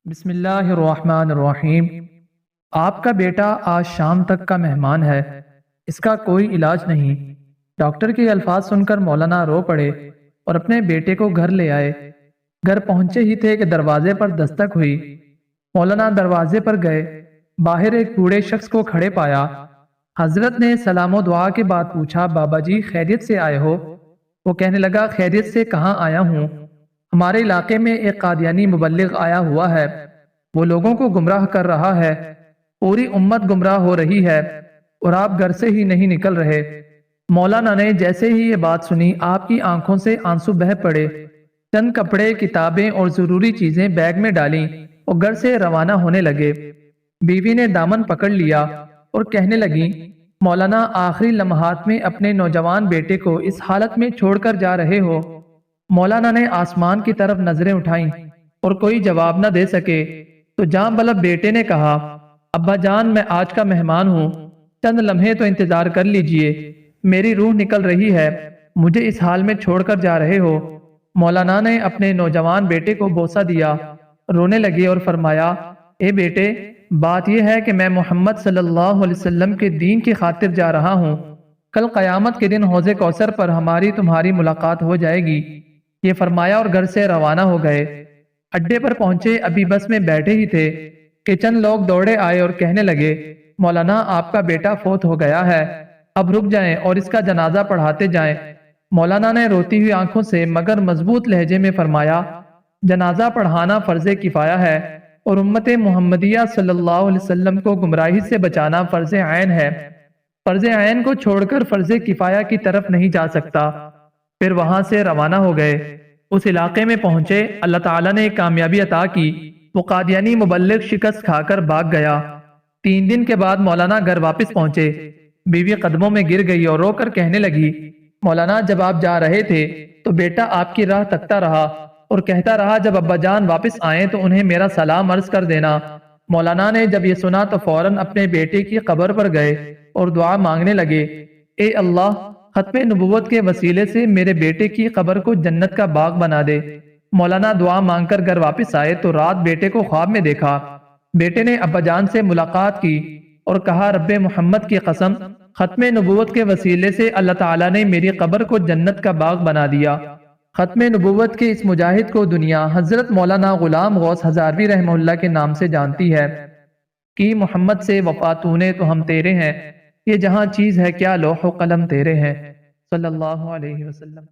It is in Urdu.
بسم اللہ الرحمن الرحیم۔ آپ کا بیٹا آج شام تک کا مہمان ہے، اس کا کوئی علاج نہیں۔ ڈاکٹر کے الفاظ سن کر مولانا رو پڑے اور اپنے بیٹے کو گھر لے آئے۔ گھر پہنچے ہی تھے کہ دروازے پر دستک ہوئی۔ مولانا دروازے پر گئے، باہر ایک بوڑھے شخص کو کھڑے پایا۔ حضرت نے سلام و دعا کے بعد پوچھا، بابا جی خیریت سے آئے ہو؟ وہ کہنے لگا، خیریت سے کہاں آیا ہوں، ہمارے علاقے میں ایک قادیانی مبلغ آیا ہوا ہے، وہ لوگوں کو گمراہ کر رہا ہے، پوری امت گمراہ ہو رہی ہے اور آپ گھر سے ہی نہیں نکل رہے۔ مولانا نے جیسے ہی یہ بات سنی، آپ کی آنکھوں سے آنسو بہہ پڑے۔ چند کپڑے، کتابیں اور ضروری چیزیں بیگ میں ڈالیں اور گھر سے روانہ ہونے لگے۔ بیوی نے دامن پکڑ لیا اور کہنے لگی، مولانا آخری لمحات میں اپنے نوجوان بیٹے کو اس حالت میں چھوڑ کر جا رہے ہو؟ مولانا نے آسمان کی طرف نظریں اٹھائیں اور کوئی جواب نہ دے سکے تو جاں بلب بیٹے نے کہا، ابا جان میں آج کا مہمان ہوں، چند لمحے تو انتظار کر لیجئے، میری روح نکل رہی ہے، مجھے اس حال میں چھوڑ کر جا رہے ہو؟ مولانا نے اپنے نوجوان بیٹے کو بوسہ دیا، رونے لگے اور فرمایا، اے بیٹے، بات یہ ہے کہ میں محمد صلی اللہ علیہ وسلم کے دین کی خاطر جا رہا ہوں، کل قیامت کے دن حوض کوثر پر ہماری تمہاری ملاقات ہو جائے گی۔ یہ فرمایا اور گھر سے روانہ ہو گئے۔ اڈے پر پہنچے، ابھی بس میں بیٹھے ہی تھے کہ چند لوگ دوڑے آئے اور کہنے لگے، مولانا آپ کا بیٹا فوت ہو گیا ہے، اب رک جائیں اور اس کا جنازہ پڑھاتے جائیں۔ مولانا نے روتی ہوئی آنکھوں سے مگر مضبوط لہجے میں فرمایا، جنازہ پڑھانا فرض کفایہ ہے اور امت محمدیہ صلی اللہ علیہ وسلم کو گمراہی سے بچانا فرض عین ہے، فرض عین کو چھوڑ کر فرض کفایہ کی طرف نہیں جا سکتا۔ پھر وہاں سے روانہ ہو گئے۔ اس علاقے میں پہنچے، اللہ تعالیٰ نے کامیابی عطا کی، وہ قادیانی مبلغ شکست کھا کر بھاگ گیا۔ 3 دن کے بعد مولانا گھر واپس پہنچے۔ بیوی قدموں میں گر گئی اور رو کر کہنے لگی، مولانا جب آپ جا رہے تھے تو بیٹا آپ کی راہ تکتا رہا اور کہتا رہا جب ابا جان واپس آئیں تو انہیں میرا سلام عرض کر دینا۔ مولانا نے جب یہ سنا تو فوراً اپنے بیٹے کی قبر پر گئے اور دعا مانگنے لگے، اے اللہ، ختم نبوت کے وسیلے سے میرے بیٹے کی قبر کو جنت کا باغ بنا دے۔ مولانا دعا مانگ کر گھر واپس آئے تو رات بیٹے کو خواب میں دیکھا۔ بیٹے نے ابا جان سے ملاقات کی اور کہا، رب محمد کی قسم، ختم نبوت کے وسیلے سے اللہ تعالیٰ نے میری قبر کو جنت کا باغ بنا دیا۔ ختم نبوت کے اس مجاہد کو دنیا حضرت مولانا غلام غوث ہزاروی رحمہ اللہ کے نام سے جانتی ہے۔ کہ محمد سے وفا تو نے تو ہم تیرے ہیں، یہ جہاں چیز ہے کیا لوح و قلم تیرے ہیں، صلی اللہ علیہ وسلم۔